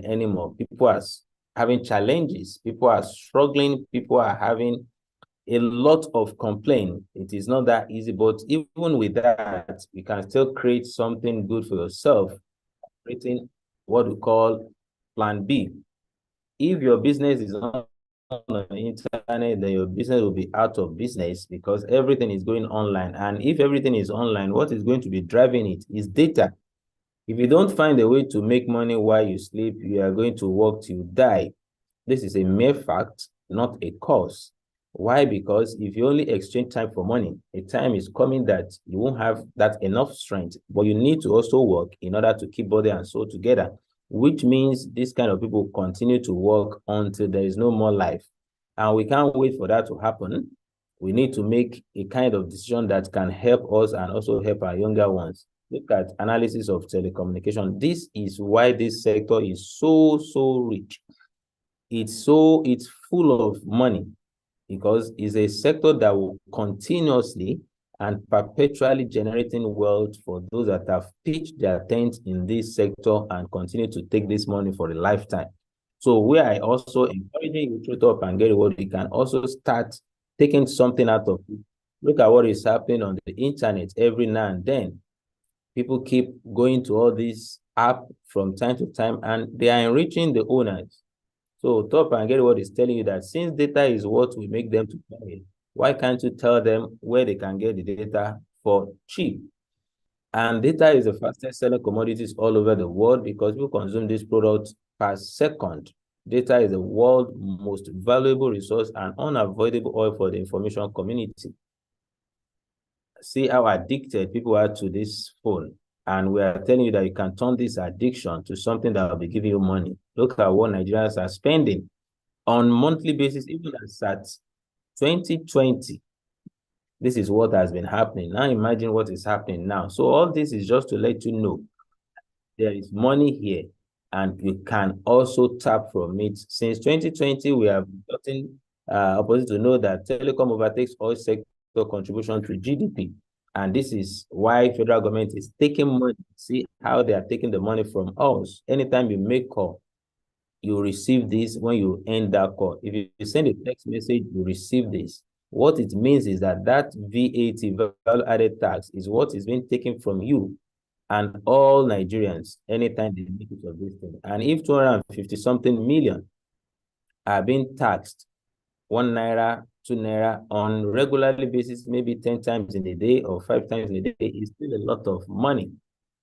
anymore. People are having challenges. People are struggling. People are having a lot of complaint. It is not that easy, but even with that, you can still create something good for yourself, creating what we call plan B. If your business is on the internet, then your business will be out of business because everything is going online. And if everything is online, what is going to be driving it is data. If you don't find a way to make money while you sleep, you are going to work till you die. This is a mere fact, not a cause. Why? Because if you only exchange time for money, a time is coming that you won't have that enough strength, but you need to also work in order to keep body and soul together, which means this kind of people continue to work until there is no more life. And we can't wait for that to happen. We need to make a kind of decision that can help us and also help our younger ones. Look at analysis of telecommunication. This is why this sector is so rich. It's full of money because it's a sector that will continuously and perpetually generating wealth for those that have pitched their tent in this sector and continue to take this money for a lifetime. So where I also encouraging you to top and get reward, you can also start taking something out of it. Look at what is happening on the internet every now and then. People keep going to all these apps from time to time and they are enriching the owners. So Top and Get Reward is telling you that since data is what will make them to pay, why can't you tell them where they can get the data for cheap? And data is the fastest selling commodities all over the world because people consume this product per second. Data is the world's most valuable resource and unavoidable oil for the information community. See how addicted people are to this phone. And we are telling you that you can turn this addiction to something that will be giving you money. Look at what Nigerians are spending on monthly basis, even as at 2020. This is what has been happening. Now imagine what is happening now. So all this is just to let you know there is money here and you can also tap from it. Since 2020, we have gotten opposite to know that telecom overtakes oil sector contribution to GDP. And this is why federal government is taking money. See how they are taking the money from us. Anytime you make call, you receive this when you end that call. If you send a text message, you receive this. What it means is that VAT, value added tax, is what is being taken from you and all Nigerians anytime they make use of this thing. And if 250 something million are being taxed, 1 naira, 2 naira on regularly basis, maybe 10 times in a day or 5 times in a day, is still a lot of money.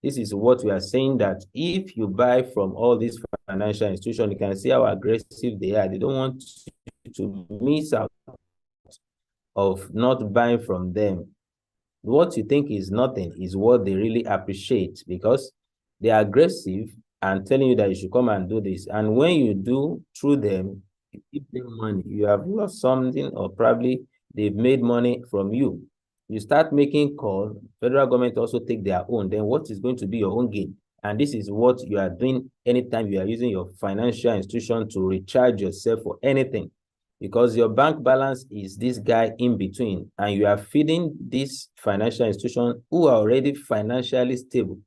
This is what we are saying, that if you buy from all these financial institutions, you can see how aggressive they are. They don't want you to miss out of not buying from them. What you think is nothing is what they really appreciate because they are aggressive and telling you that you should come and do this. And when you do through them, you give them money. You have lost something or probably they've made money from you. You start making calls, federal government also take their own. Then what is going to be your own gain? And this is what you are doing anytime you are using your financial institution to recharge yourself for anything. Because your bank balance is this guy in between, and you are feeding this financial institution who are already financially stable,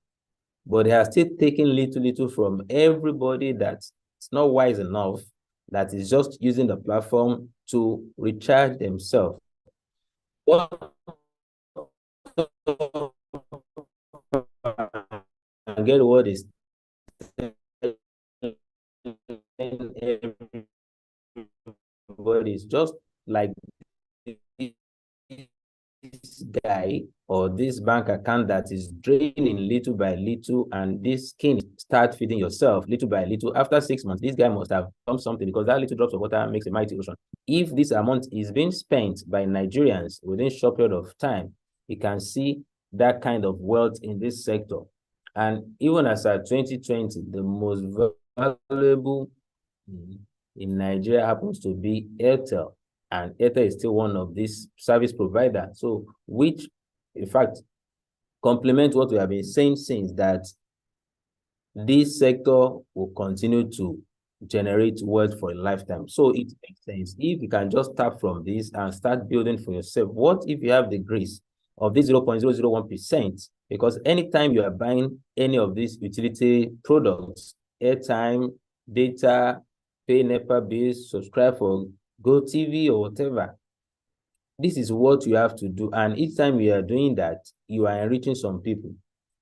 but they are still taking little from everybody that's not wise enough, that is just using the platform to recharge themselves. And get what is everybody is just like this guy or this bank account that is draining little by little, and this skin start feeding yourself little by little. After 6 months, this guy must have done something because that little drops of water makes a mighty ocean. If this amount is being spent by Nigerians within a short period of time, you can see that kind of wealth in this sector. And even as at 2020, the most valuable in Nigeria happens to be Airtel. And Airtel is still one of these service providers. So, which, in fact, complement what we have been saying since, that this sector will continue to generate wealth for a lifetime. So it makes sense if you can just tap from this and start building for yourself. What if you have the grace of this 0.001%? Because anytime you are buying any of these utility products, airtime, data, pay NEPA bills, subscribe for GoTV or whatever. This is what you have to do. And each time you are doing that, you are enriching some people.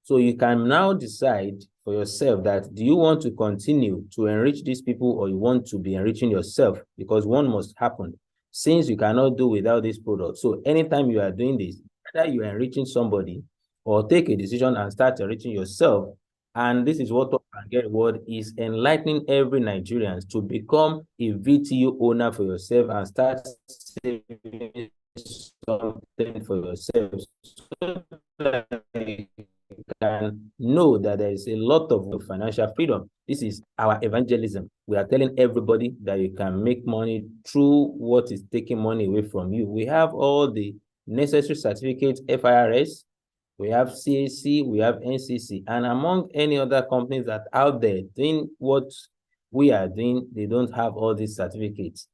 So you can now decide for yourself that do you want to continue to enrich these people or you want to be enriching yourself? Because one must happen since you cannot do without this product. So anytime you are doing this, either you are enriching somebody or take a decision and start enriching yourself. And this is what Top and Get Reward is enlightening every Nigerian to become a VTU owner for yourself and start saving something for yourself so that you can know that there is a lot of financial freedom. This is our evangelism. We are telling everybody that you can make money through what is taking money away from you. We have all the necessary certificates, FIRS, we have CAC, we have NCC, and among any other companies that are out there doing what we are doing, they don't have all these certificates.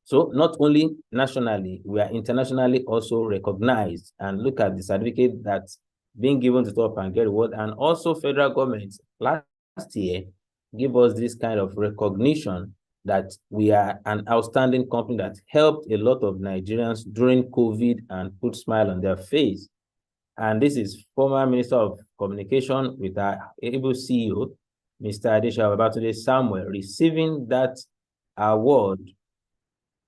So not only nationally, we are internationally also recognized. And look at the certificate that's being given to Top and Get Reward, and also federal government last year give us this kind of recognition that we are an outstanding company that helped a lot of Nigerians during COVID and put smile on their face. And this is former Minister of Communication with our able CEO, Mr. Adesha Babatunde Samuel, receiving that award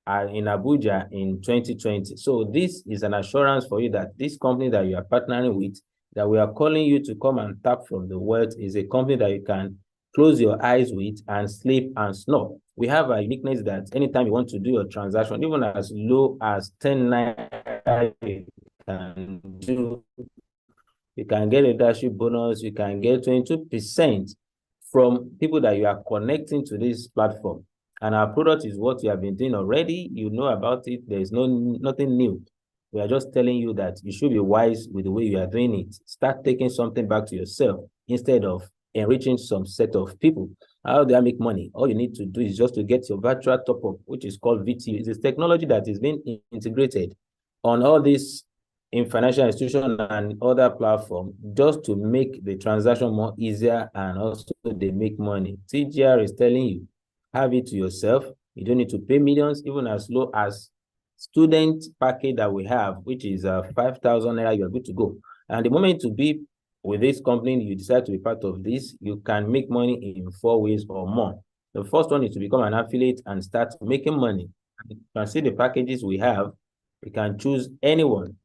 in Abuja in 2020. So this is an assurance for you that this company that you are partnering with, that we are calling you to come and tap from the wealth, is a company that you can close your eyes with and sleep and snore. We have a uniqueness that anytime you want to do your transaction, even as low as 10 naira, you can do. You can get a leadership bonus. You can get 22% from people that you are connecting to this platform. And our product is what you have been doing already. You know about it. There is nothing new. We are just telling you that you should be wise with the way you are doing it. Start taking something back to yourself instead of enriching some set of people. How do I make money? All you need to do is just to get your virtual top-up, which is called VTU. It's a technology that is being integrated on all these in financial institutions and other platforms just to make the transaction more easier, and also they make money. TGR is telling you, have it to yourself. You don't need to pay millions, even as low as student package that we have, which is 5,000 naira, you're good to go. And the moment to be with this company, you decide to be part of this, you can make money in 4 ways or more. The first one is to become an affiliate and start making money. You can see the packages we have. You can choose anyone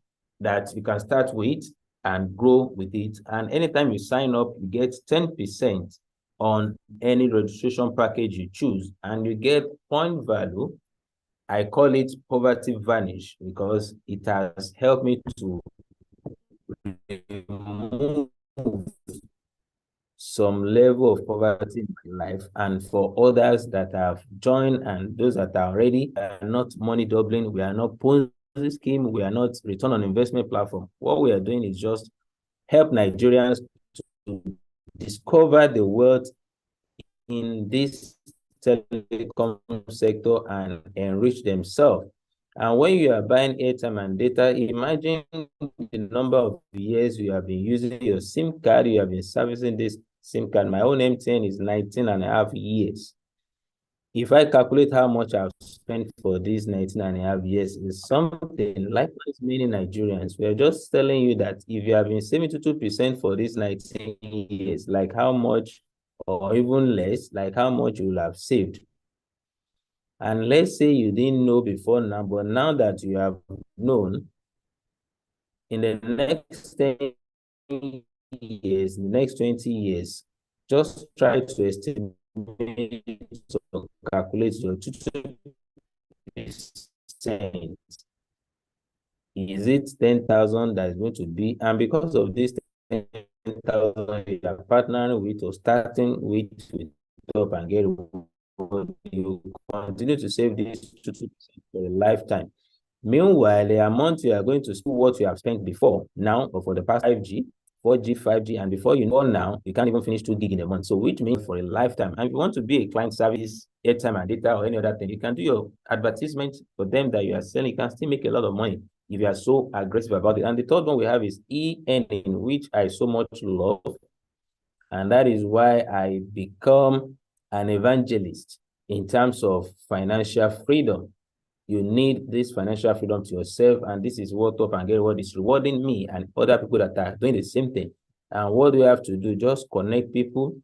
that you can start with and grow with it. And anytime you sign up, you get 10% on any registration package you choose, and you get point value. I call it poverty vanish because it has helped me to remove some level of poverty in my life. And for others that have joined and those that are already not money doubling, we are not Ponzi scheme, we are not return on investment platform. What we are doing is just help Nigerians to discover the wealth in this telecom sector and enrich themselves. And when you are buying airtime and data, imagine the number of years you have been using your SIM card, you have been servicing this SIM card. My own MTN is 19 and a half years. If I calculate how much I've spent for these 19 and a half years, is something like many Nigerians. We are just telling you that if you have been 72% for these 19 years, like how much, or even less, like how much you will have saved. And let's say you didn't know before now, but now that you have known, in the next 10 years, in the next 20 years, just try to estimate or calculate your 2%. Is it 10,000 that is going to be? And because of this 10,000 you are partnering with or starting with Top and Get, you continue to save this 2% for a lifetime. Meanwhile, the amount you are going to spend what you have spent before now or for the past 5G, 4G, 5G, and before you know now, you can't even finish 2 gig in a month. So which means for a lifetime. And if you want to be a client service, airtime and data or any other thing, you can do your advertisement for them that you are selling. You can still make a lot of money if you are so aggressive about it. And the third one we have is e-earning, which I so much love. And that is why I become an evangelist in terms of financial freedom. You need this financial freedom to yourself, and this is what Top and Get Reward is rewarding me and other people that are doing the same thing. And what do you have to do? Just connect people,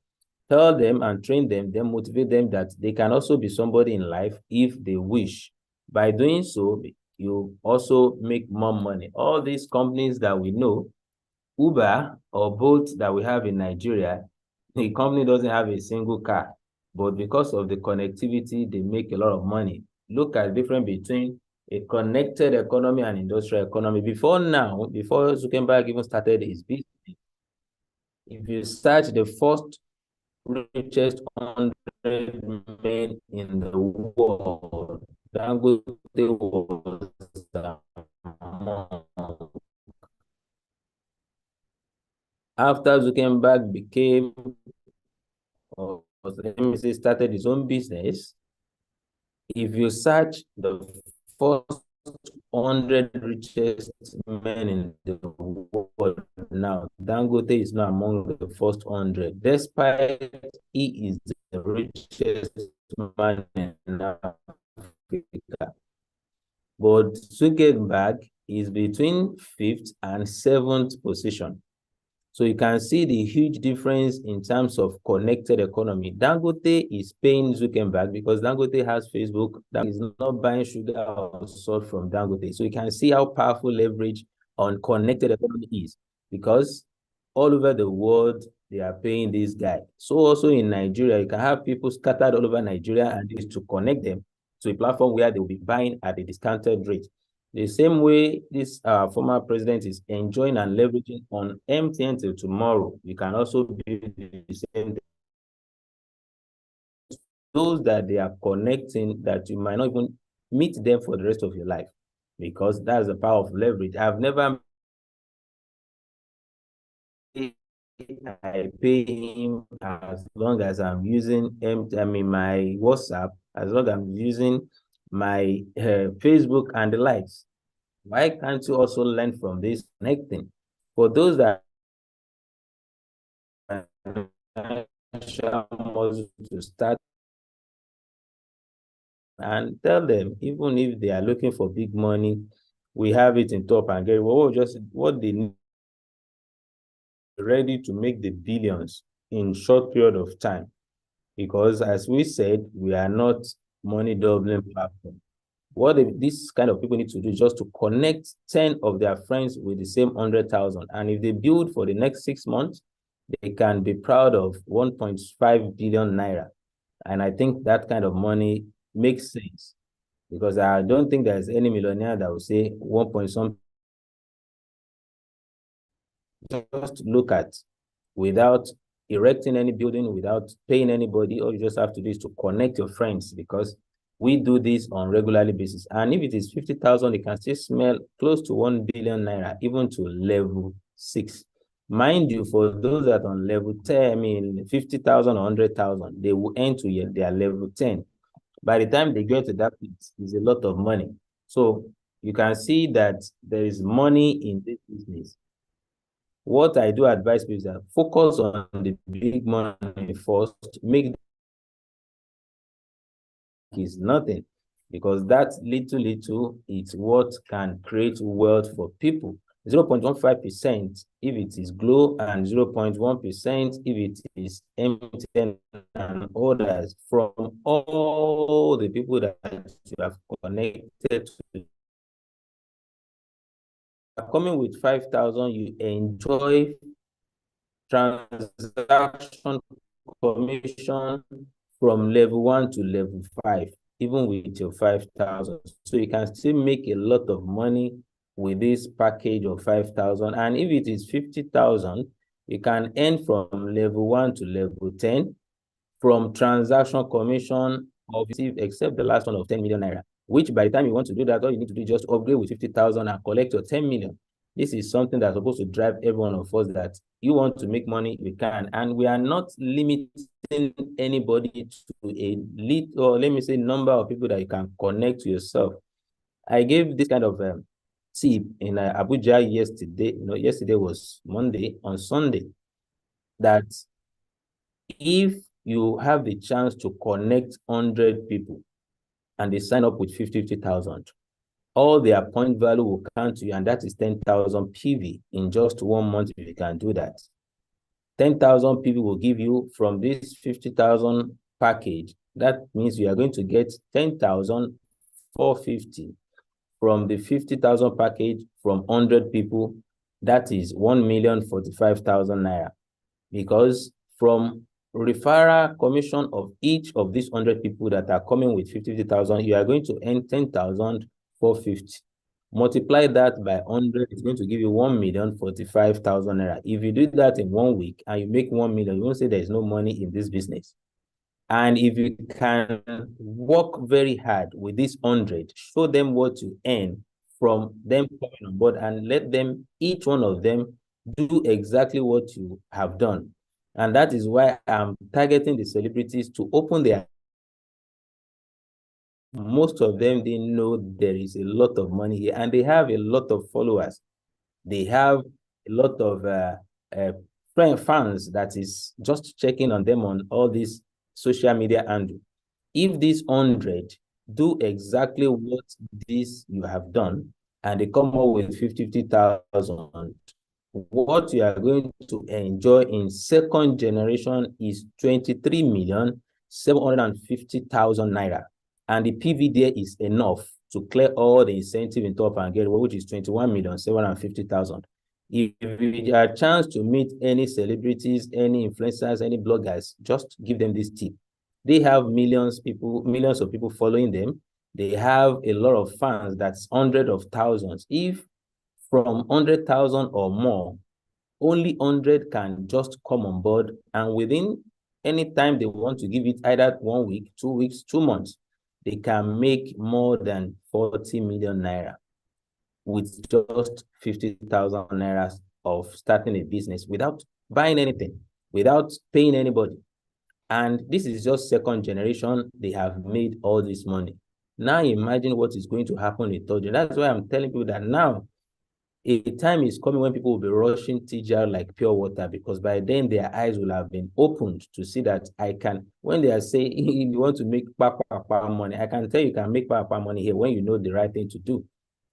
tell them and train them, then motivate them that they can also be somebody in life if they wish. By doing so, you also make more money. All these companies that we know, Uber or Bolt that we have in Nigeria, the company doesn't have a single car, but because of the connectivity, they make a lot of money. Look at the difference between a connected economy and industrial economy. Before now, before Zuckerberg even started his business, if you search the first richest 100 men in the world, Dangote was among. After Zuckerberg became, or let me say, started his own business, if you search the first 100 richest men in the world now, Dangote is not among the first 100, despite he is the richest man in Africa. But Zuckerberg is between 5th and 7th position. So you can see the huge difference in terms of connected economy. Dangote is paying Zuckerberg because Dangote has Facebook. That is not buying sugar or salt from Dangote. So you can see how powerful leverage on connected economy is, because all over the world, they are paying this guy. So also in Nigeria, you can have people scattered all over Nigeria, and this to connect them to a platform where they will be buying at a discounted rate. The same way this former president is enjoying and leveraging on MTN till tomorrow, you can also do the same. Those that they are connecting, that you might not even meet them for the rest of your life, because that's the power of leverage. I've never, I pay him as long as I'm using my WhatsApp, as long as I'm using my Facebook and the likes. Why can't you also learn from this connecting? For those that to start, and tell them, even if they are looking for big money, we have it in Top and Get just what they need, ready to make the billions in short period of time. Because as we said, we are not money doubling platform. What this kind of people need to do is just to connect 10 of their friends with the same 100,000. And if they build for the next 6 months, they can be proud of 1.5 billion naira. And I think that kind of money makes sense, because I don't think there's any millionaire that will say 1 point something. Just look at, without erecting any building, without paying anybody, all you just have to do is to connect your friends, because we do this on regularly basis. And if it is 50,000, it can still smell close to 1 billion naira, even to level 6. Mind you, for those that on level 10, I mean 50,000 or 100,000, they will end to their level 10. By the time they get to that point, it's a lot of money. So you can see that there is money in this business. What I do advise people is that focus on the big money first, make is nothing, because that little is what can create wealth for people. 0.15% if it is Glow, and 0.1% if it is MTN and others, from all the people that you have connected to. Coming with 5,000, you enjoy transaction commission from level 1 to level 5, even with your 5,000. So you can still make a lot of money with this package of 5,000. And if it is 50,000, you can earn from level 1 to level 10 from transaction commission of, except the last one of 10 million naira, which by the time you want to do that, all you need to do is just upgrade with 50,000 and collect your 10 million. This is something that's supposed to drive every one of us, that you want to make money, we can. And we are not limiting anybody to a lead, or let me say, number of people that you can connect to yourself. I gave this kind of tip in Abuja yesterday. Yesterday was Monday. On Sunday, that if you have the chance to connect 100 people and they sign up with 50,000. All their point value will count to you, and that is 10,000 PV in just 1 month if you can do that. 10,000 PV will give you from this 50,000 package. That means you are going to get 10,450 from the 50,000 package from 100 people. That is 1,045,000 naira. Because from referral commission of each of these 100 people that are coming with 50,000, you are going to earn 10,450. Multiply that by 100, it's going to give you 1,045,000 naira. If you do that in 1 week and you make 1 million, you won't say there is no money in this business. And if you can work very hard with this 100, show them what you earn from them coming on board and let them, each one of them, do exactly what you have done. And that is why I'm targeting the celebrities to open their. Most of them, they know there is a lot of money here and they have a lot of followers. They have a lot of fans that is just checking on them on all these social media handle. If these 100 do exactly what this you have done and they come up with 50,000, what you are going to enjoy in second generation is 23,750,000 naira. And the PV there is enough to clear all the incentive in Top and Get, which is 21,750,000. If you have a chance to meet any celebrities, any influencers, any bloggers, just give them this tip. They have millions of people following them. They have a lot of fans, that's hundreds of thousands. If from 100,000 or more, only 100 can just come on board, and within any time they want to give it, either 1 week, 2 weeks, 2 months, they can make more than 40 million naira with just 50,000 naira of starting a business without buying anything, without paying anybody. And this is just second generation. They have made all this money. Now imagine what is going to happen in third generation. That's why I'm telling people that now a time is coming when people will be rushing TGR like pure water, because by then their eyes will have been opened to see that I can, when they are saying you want to make papa money, I can tell you can make papa money here when you know the right thing to do.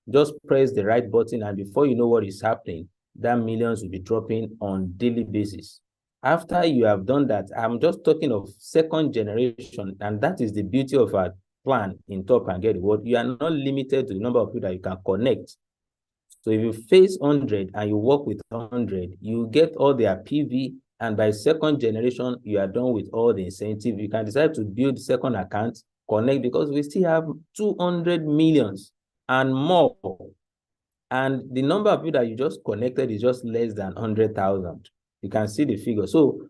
Just press the right button, and before you know what is happening, that millions will be dropping on daily basis. After you have done that, I'm just talking of second generation, and that is the beauty of our plan in Top and Get Reward. You are not limited to the number of people that you can connect. So if you face 100 and you work with 100, you get all their PV, and by second generation, you are done with all the incentive. You can decide to build second account, connect, because we still have 200 millions and more. And the number of people that you just connected is just less than 100,000. You can see the figure. So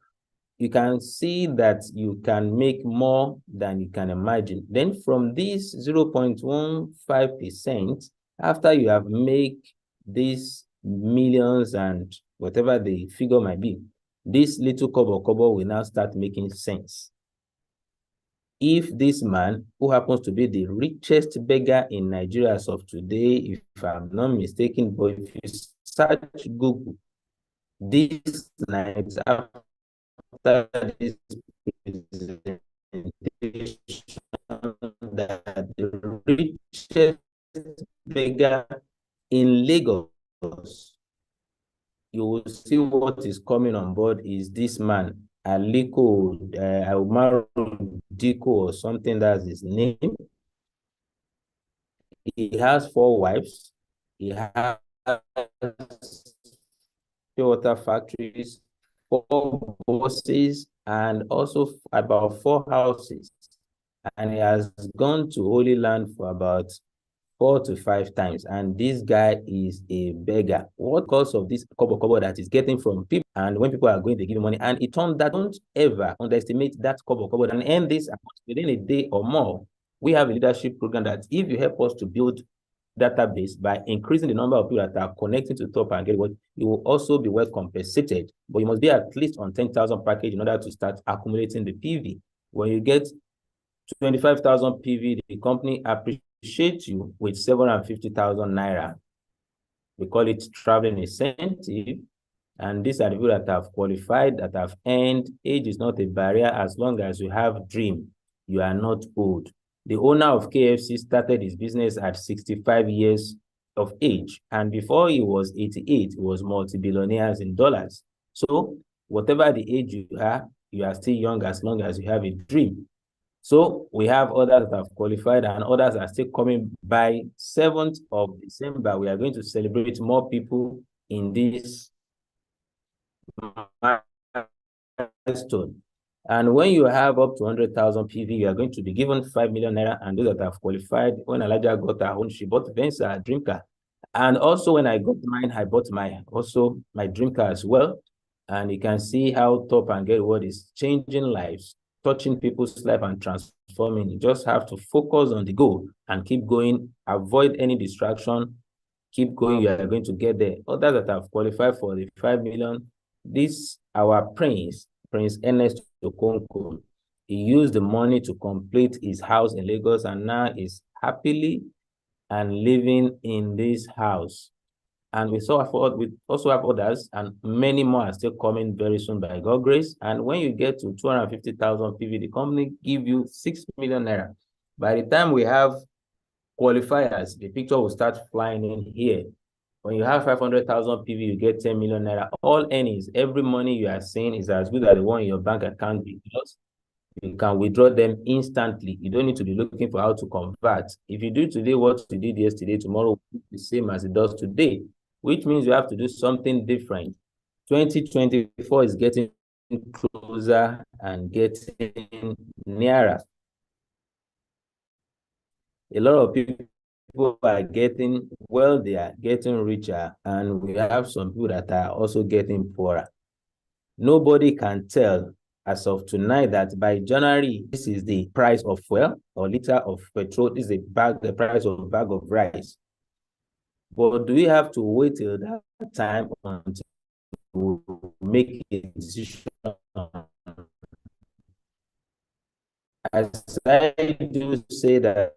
you can see that you can make more than you can imagine. Then from this 0.15%, after you have made these millions and whatever the figure might be, this little kobo will now start making sense. If this man, who happens to be the richest beggar in Nigeria as of today, if I'm not mistaken, but if you search Google, this night after this presentation, that the richest beggar in Lagos, you will see what is coming on board is this man, Aliko Umaru Diko or something, that's his name. He has 4 wives. He has water factories, 4 bosses, and also about 4 houses. And he has gone to Holy Land for about 4 to 5 times, and this guy is a beggar. What cause of this kobo that is getting from people, and when people are going to give him money, and it turned that, don't ever underestimate that kobo and end this within a day or more. We have a leadership program that if you help us to build database by increasing the number of people that are connecting to Top and Get What, you will also be well compensated, but you must be at least on 10,000 package in order to start accumulating the PV. When you get 25,000 PV, the company appreciates you with 750,000 naira. We call it traveling incentive. And these are the people that have qualified, that have earned. Age is not a barrier as long as you have dream. You are not old. The owner of KFC started his business at 65 years of age. And before he was 88, he was multi-billionaires in dollars. So whatever the age you are still young as long as you have a dream. So we have others that have qualified and others are still coming. By 7th of December. We are going to celebrate more people in this milestone. And when you have up to 100,000 PV, you are going to be given 5 million naira. And those that have qualified, when Elijah got her own, she bought Venza, a dream car. And also when I got mine, I bought my dream car as well. And you can see how Top and Get Reward is changing lives, touching people's life and transforming. You just have to focus on the goal and keep going, avoid any distraction, keep going, you are going to get there. Others that have qualified for the 5 million, this, our Prince Ernest Okonkwo, he used the money to complete his house in Lagos and now is happily and living in this house. And we also have others, and many more are still coming very soon by God's grace. And when you get to 250,000 PV, the company give you 6 million naira. By the time we have qualifiers, the picture will start flying in here. When you have 500,000 PV, you get 10 million naira. All earnings, every money you are seeing is as good as the one in your bank account because you can withdraw them instantly. You don't need to be looking for how to convert. If you do today what you did yesterday, tomorrow will be the same as it does today, which means you have to do something different. 2024 is getting closer and getting nearer. A lot of people are getting wealthy, are getting richer, and we have some people that are also getting poorer. Nobody can tell as of tonight that by January, this is the price of fuel or liter of petrol, this is the price of a bag of rice. But do we have to wait till that time until we make a decision? As I do say that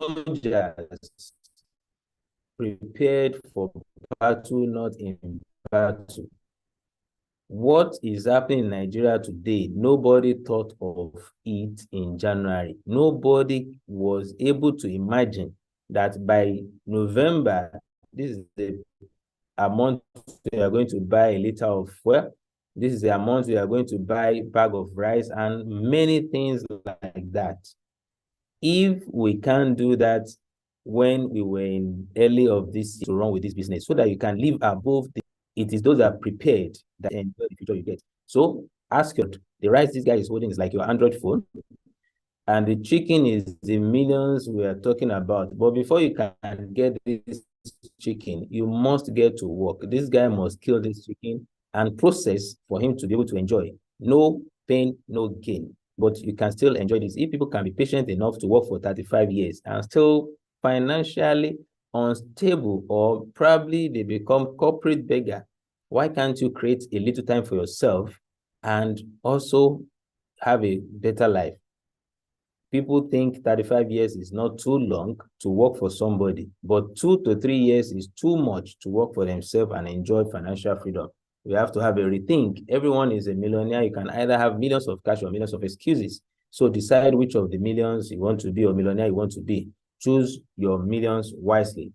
soldiers prepared for battle, not in battle. What is happening in Nigeria today, nobody thought of it in January. Nobody was able to imagine that by November, this is the amount we are going to buy a liter of fuel. This is the amount we are going to buy a bag of rice and many things like that. If we can't do that when we were in early of this to run with this business, so that you can live above it is those that are prepared that enjoy the future you get. So ask your, the rice this guy is holding is like your Android phone, and the chicken is the millions we are talking about. But before you can get this chicken, you must get to work. This guy must kill this chicken and process for him to be able to enjoy. No pain, no gain. But you can still enjoy this. If people can be patient enough to work for 35 years and still financially unstable, or probably they become corporate beggar, why can't you create a little time for yourself and also have a better life? People think 35 years is not too long to work for somebody, but 2 to 3 years is too much to work for themselves and enjoy financial freedom. We have to have a rethink. Everyone is a millionaire. You can either have millions of cash or millions of excuses. So decide which of the millions you want to be or millionaire you want to be. Choose your millions wisely.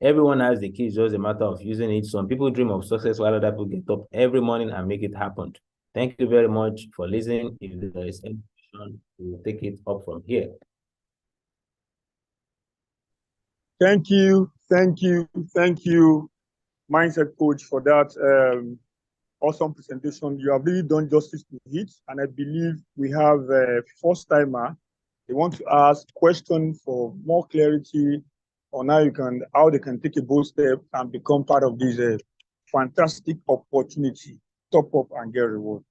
Everyone has the key, it's just a matter of using it. Some people dream of success while other people get up every morning and make it happen. Thank you very much for listening. If there is any question, we will take it up from here. Thank you, Mindset Coach, for that awesome presentation. You have really done justice to it, and I believe we have a first timer. They want to ask questions for more clarity on how they can take a bold step and become part of this fantastic opportunity, top up and get reward.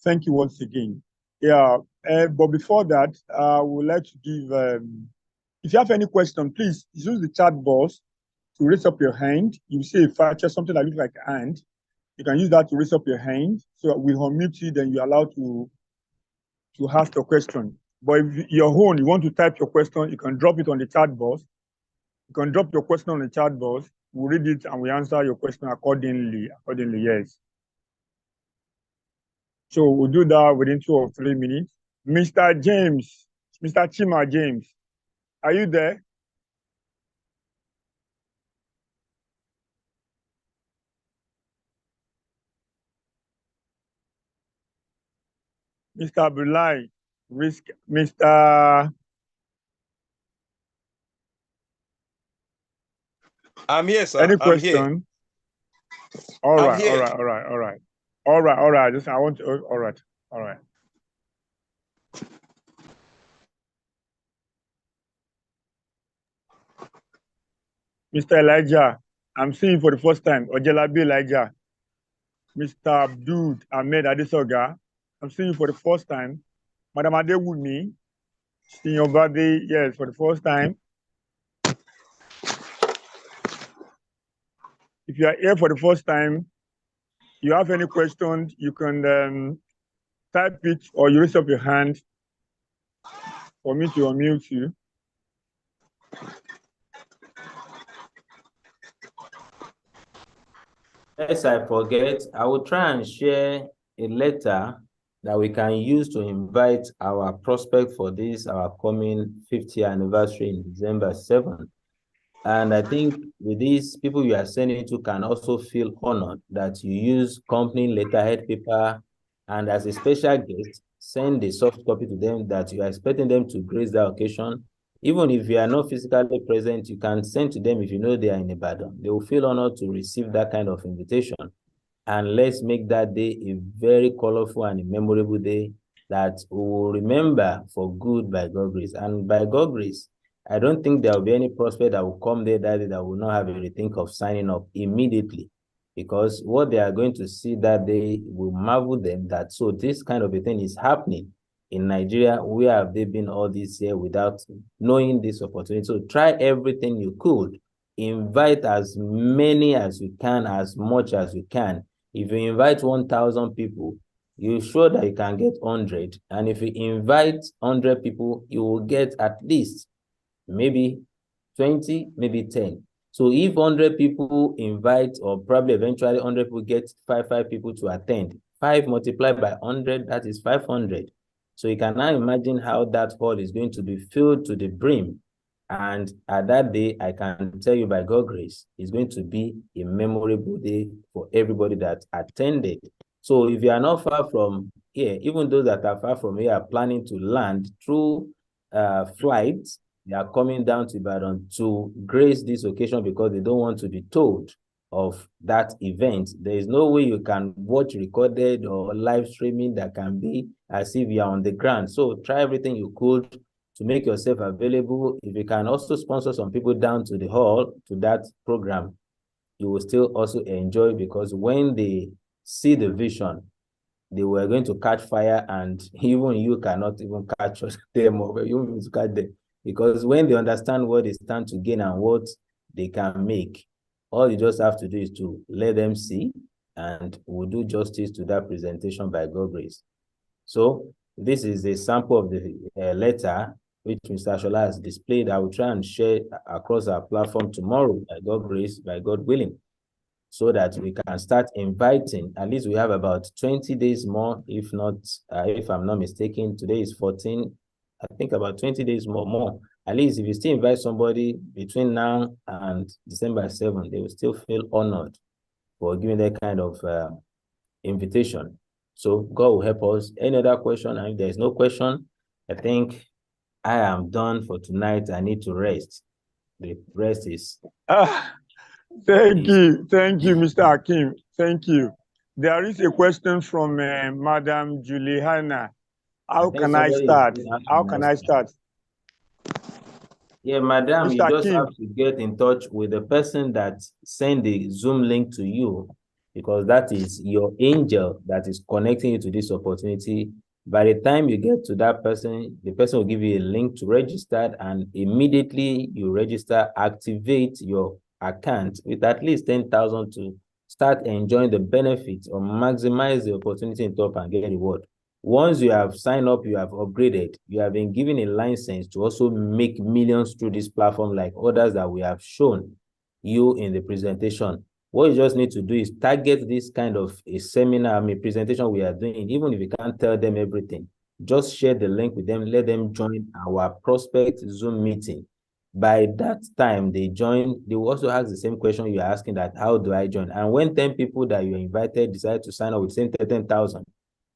Thank you once again. Yeah, but before that, I would like to give. If you have any question, please use the chat box to raise up your hand. You see a feature, something that looks like a hand. You can use that to raise up your hand. So we unmute you, then you're allowed to ask your question. But if your you want to type your question, you can drop it on the chat box. You can drop your question on the chat box. we'll read it and we answer your question accordingly. Yes. So we'll do that within 2 or 3 minutes. Mr. James, Mr. Chima James, are you there? Mr. Abdullahi, Mr. I'm here, sir. Any I'm here. question? All I'm right, here. all right. Just I want to. All right. Mr. Elijah, I'm seeing you for the first time. Ojelabi Elijah. Mr. Abdul Ahmed Adesoga, I'm seeing you for the first time. Madam Adewumi, seeing your birthday, yes, for the first time. If you are here for the first time, you have any questions, you can type it or you raise up your hand for me to unmute you. Lest I forget, I will try and share a letter that we can use to invite our prospect for this, our coming 50th anniversary in December 7th. And I think with these people you are sending to can also feel honored that you use company letterhead paper, and as a special guest, send a soft copy to them that you are expecting them to grace the occasion. Even if you are not physically present, you can send to them if you know they are in Ibadan. They will feel honored to receive that kind of invitation. And let's make that day a very colorful and a memorable day that we will remember for good by God's grace. And by God's grace, I don't think there will be any prospect that will come there that day that will not have a rethink of signing up immediately, because what they are going to see that day will marvel them that, so this kind of a thing is happening in Nigeria. Where have they been all this year without knowing this opportunity? So try everything you could. Invite as many as you can, as much as you can. If you invite 1,000 people, you're sure that you can get 100. And if you invite 100 people, you will get at least maybe 20, maybe 10. So if 100 people invite, or probably eventually 100 people get five people to attend, 5 multiplied by 100, that is 500. So you can now imagine how that hall is going to be filled to the brim. And at that day, I can tell you by God's grace, it's going to be a memorable day for everybody that attended. So if you are not far from here, even those that are far from here are planning to land through flights, they are coming down to Ibadan to grace this occasion because they don't want to be told of that event. There is no way you can watch recorded or live streaming that can be as if you are on the ground. So try everything you could to make yourself available. If you can also sponsor some people down to the hall, to that program, you will still also enjoy, because when they see the vision, they were going to catch fire, and even you cannot even catch them, or you won't catch them. Because when they understand what they stand to gain and what they can make, all you just have to do is to let them see, and we'll do justice to that presentation by God's grace. So this is a sample of the letter which Mr. Shola has displayed. I will try and share across our platform tomorrow by God's grace, by God willing, so that we can start inviting. At least we have about 20 days more, if not, if I'm not mistaken, today is 14. I think about 20 days more. At least if you still invite somebody between now and December 7th, they will still feel honored for giving that kind of invitation. So God will help us. Any other question? And if there's no question, I think I am done for tonight. I need to rest. The rest is... Thank you, Mr. Hakim. Thank you. There is a question from Madam Juliana. How can I start? Yeah, madam, Mr. you just Hakim. have to get in touch with the person that sent the Zoom link to you, because that is your angel that is connecting you to this opportunity. By the time you get to that person, the person will give you a link to register, and immediately you register, activate your account with at least 10,000 to start enjoying the benefits or maximize the opportunity in top and get reward. Once you have signed up, you have upgraded, you have been given a license to also make millions through this platform like others that we have shown. you in the presentation. What you just need to do is target this kind of a seminar, presentation we are doing, even if you can't tell them everything. Just share the link with them, let them join our prospect Zoom meeting. By that time they join, they will also ask the same question you're asking, that how do I join? And when 10 people that you invited decide to sign up with same 10,000,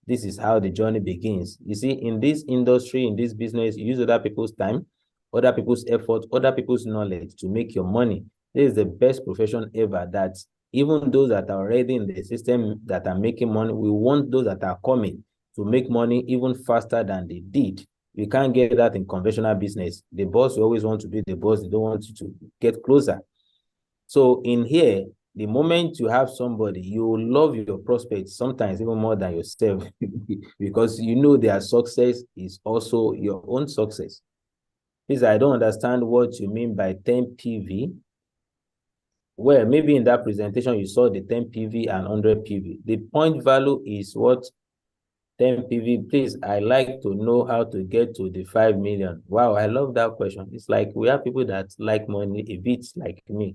this is how the journey begins. You see, in this industry, in this business, you use other people's time, other people's effort, other people's knowledge to make your money. This is the best profession ever, that even those that are already in the system that are making money, we want those that are coming to make money even faster than they did. You can't get that in conventional business. The boss will always want to be the boss. They don't want you to get closer. So in here, the moment you have somebody, you love your prospects sometimes even more than yourself because you know their success is also your own success. Please, I don't understand what you mean by 10 PV. Well, maybe in that presentation, you saw the 10 PV and 100 PV. The point value is what? 10 PV. Please, I like to know how to get to the 5 million. Wow, I love that question. It's like we have people that like money a bit like me.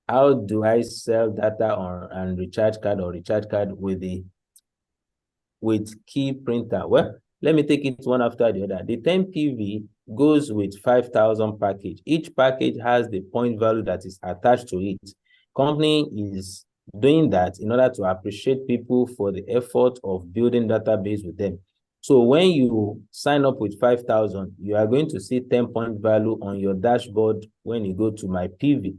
How do I sell data and recharge card or recharge card with key printer? Well, let me take it one after the other. The 10 PV goes with 5,000 package. Each package has the point value that is attached to it. Company is doing that in order to appreciate people for the effort of building database with them. So when you sign up with 5,000, you are going to see 10 point value on your dashboard when you go to my PV.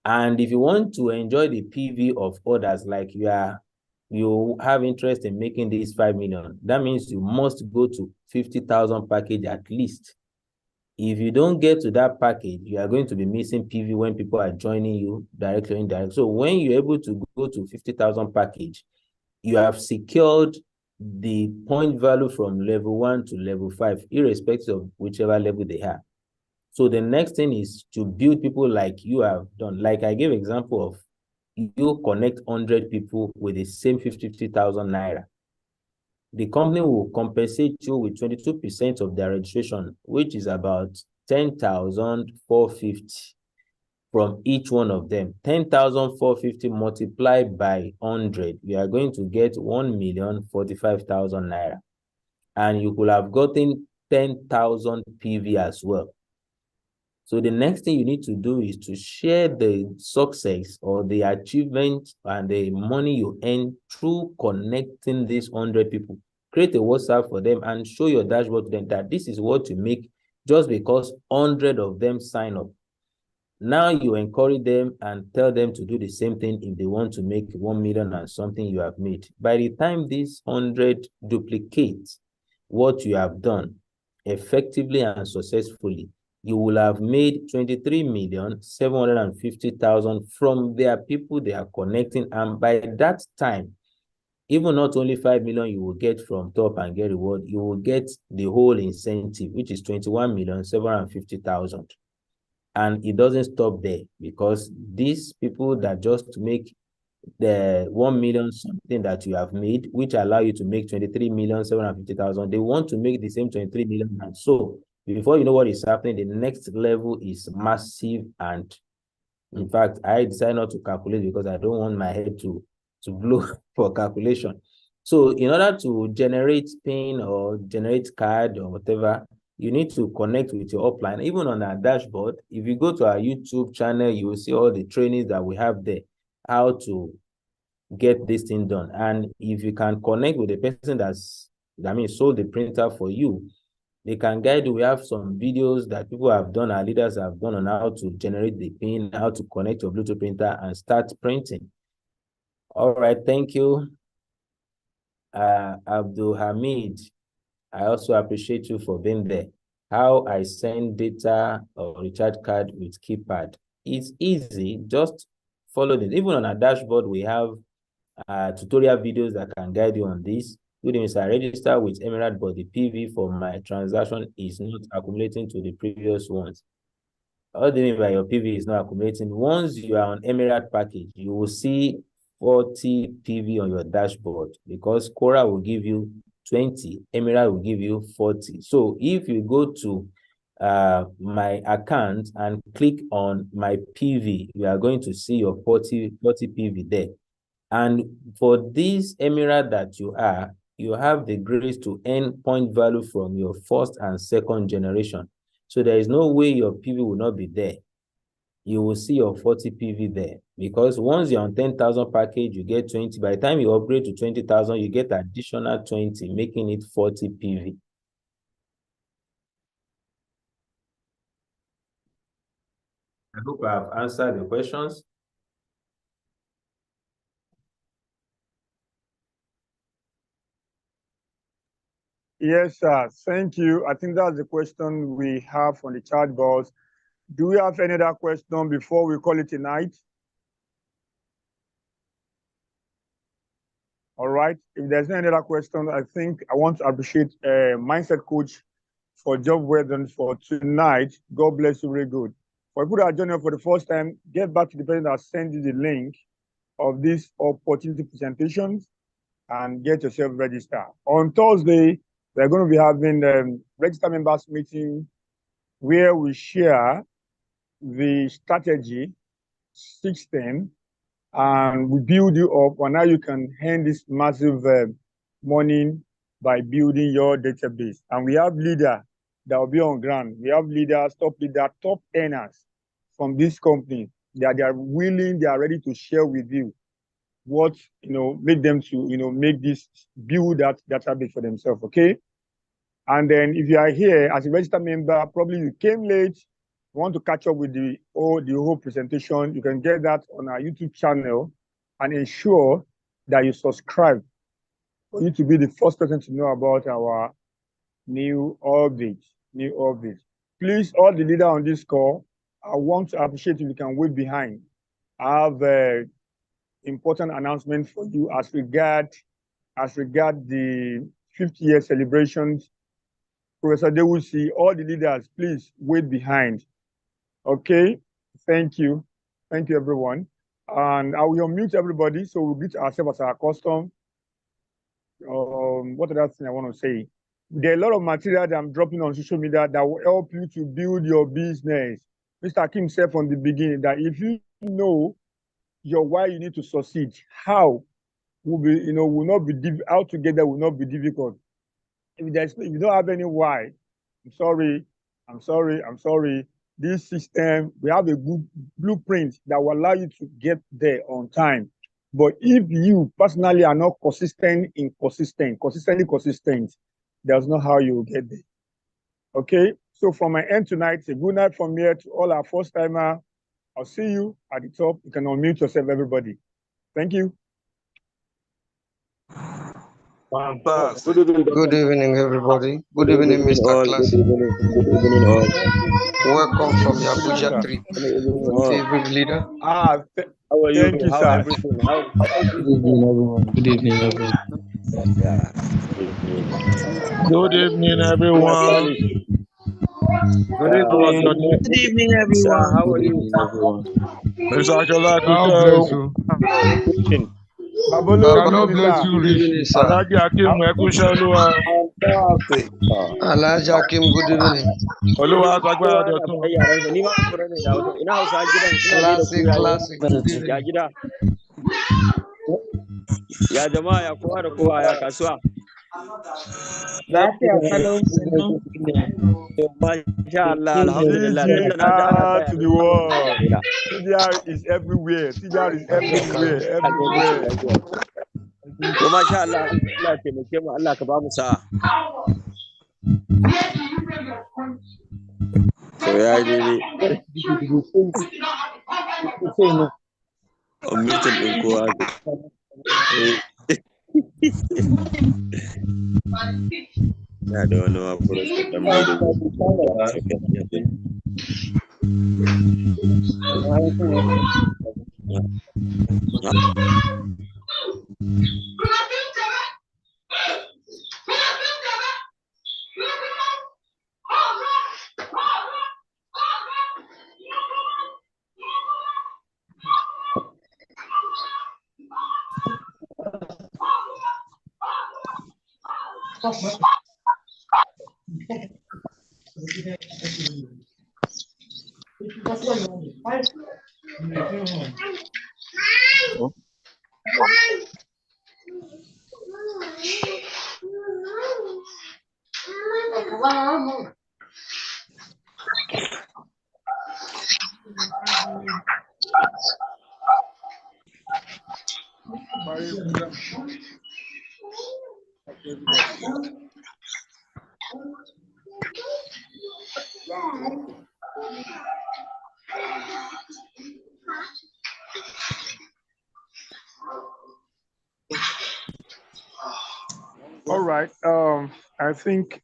And if you want to enjoy the PV of others, like you have interest in making this 5 million, that means you must go to 50,000 package at least. If you don't get to that package, you are going to be missing PV when people are joining you directly or indirectly. So when you're able to go to 50,000 package, you have secured the point value from level 1 to level 5, irrespective of whichever level they have. So the next thing is to build people like you have done. Like I gave example of, you connect 100 people with the same 50,000 naira. The company will compensate you with 22% of their registration, which is about 10,450 from each one of them. 10,450 multiplied by 100, you are going to get 1,045,000 naira. And you could have gotten 10,000 PV as well. So the next thing you need to do is to share the success or the achievement and the money you earn through connecting these 100 people. Create a WhatsApp for them and show your dashboard to them that this is what you make just because 100 of them sign up. Now you encourage them and tell them to do the same thing if they want to make 1 million and something you have made. By the time these 100 duplicate what you have done effectively and successfully, you will have made 23,750,000 from their people they are connecting. And by that time, even not only 5 million you will get from top and get reward, you will get the whole incentive, which is 21,750,000. And it doesn't stop there, because these people that just make the 1 million something that you have made, which allow you to make 23,750,000, they want to make the same 23 million. And so before you know what is happening, the next level is massive. And in fact, I decided not to calculate because I don't want my head to blow for calculation. So in order to generate PIN or generate card or whatever, you need to connect with your upline. Even on our dashboard, if you go to our YouTube channel, you will see all the trainings that we have there, how to get this thing done. And if you can connect with the person sold the printer for you, they can guide you. We have some videos that people have done, our leaders have done, on how to generate the PIN, how to connect your Bluetooth printer and start printing. All right, thank you. Abdul Hamid, I also appreciate you for being there. How I send data or recharge card with keypad. It's easy, just follow this. Even on our dashboard, we have tutorial videos that can guide you on this. Good news, I register with Emerald, but the PV for my transaction is not accumulating to the previous ones. What do you mean by your PV is not accumulating? Once you are on Emerald package, you will see 40 PV on your dashboard, because Quora will give you 20, Emerald will give you 40. So if you go to my account and click on my PV, you are going to see your 40 PV there. And for this emirate that you have the grace to earn point value from your first and second generation. So there is no way your PV will not be there. You will see your 40 PV there, because once you're on 10,000 package, you get 20. By the time you upgrade to 20,000, you get additional 20, making it 40 PV. I hope I have answered the questions. Yes, sir. Thank you. I think that's the question we have on the chat box. Do we have any other question before we call it a night? All right. If there's no other question, I think I want to appreciate Mindset Coach for job well done for tonight. God bless you very good. For people that are joining us for the first time, get back to the person that sent you the link of this opportunity presentations and get yourself registered. On Thursday, we're going to be having register members meeting where we share the strategy system and we build you up on how you can earn this massive money by building your database. And we have leaders that will be on ground. We have leaders, top earners from this company that they are willing, they are ready to share with you what, make them to, make this, build that database for themselves, okay? And then if you are here as a registered member, probably you came late, you want to catch up with the whole presentation, you can get that on our YouTube channel and ensure that you subscribe for you to be the first person to know about our new updates. Please, all the leaders on this call, I want to appreciate if you can wait behind. I have an important announcement for you as regard the 50-year celebrations. Professor Dewusi, all the leaders, please wait behind. Okay, thank you. Thank you, everyone. And I will unmute everybody, so we'll greet ourselves as our custom. What other thing I want to say? There are a lot of material that I'm dropping on social media that will help you to build your business. Mr. Kim said from the beginning that if you know your why you need to succeed, how will be, will not be how together will not be difficult. If you don't have any why, I'm sorry. This system, we have a good blueprint that will allow you to get there on time. But if you personally are not consistently consistent, there's no how you will get there. Okay, so from my end tonight, it's a good night from here to all our first timer. I'll see you at the top. You can unmute yourself, everybody. Thank you. Fantastic. Good evening, everybody. Good evening, Mr. Classic. Good evening, all. Welcome from the Abuja trip. Favorite leader. How are you? Thank you, How sir. everything? Good evening, everyone. Good evening, everyone. Yeah. Good evening, everyone. Good evening. Good evening, Sir, everyone. how are Good you? evening, everyone. Mr. Akola God bless you. Preaching. God bless you, Good Rich. evening, sir. Alhaji Akim Ekushaluwa. Fantastic. Alhaji Akim, good evening. Oluwa Sagbara Kowa na Dotun. faɗa yaran sa, ni ma fura ne da Hausa. Ina Hausa gidan, ina gaida ku yayi. Classic. Ya gida. Ya jama'a, ya kowa da kowa, ya kasuwa. Lafiya kalau sannu. Masha Allah, alhamdulillah. Tun da na ji ana TGR tsaya to da the world. TGR is everywhere. TGR is everywhere. To masha Allah, Allah taimake mu, Allah ka ba mu sa'a. To ya yi daidai. Meeting ɗin kowa. Ya da wani wakurin su ɗan mai da All right. I think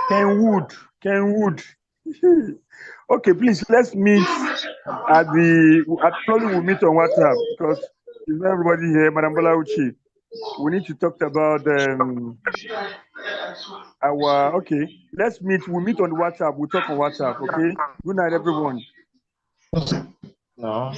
Kenwood. Okay, please let's meet probably we'll meet on WhatsApp because there's not everybody here, Madam Balauchi. We need to talk about let's meet. We'll meet on WhatsApp. We'll talk on WhatsApp, okay? Good night, everyone. No.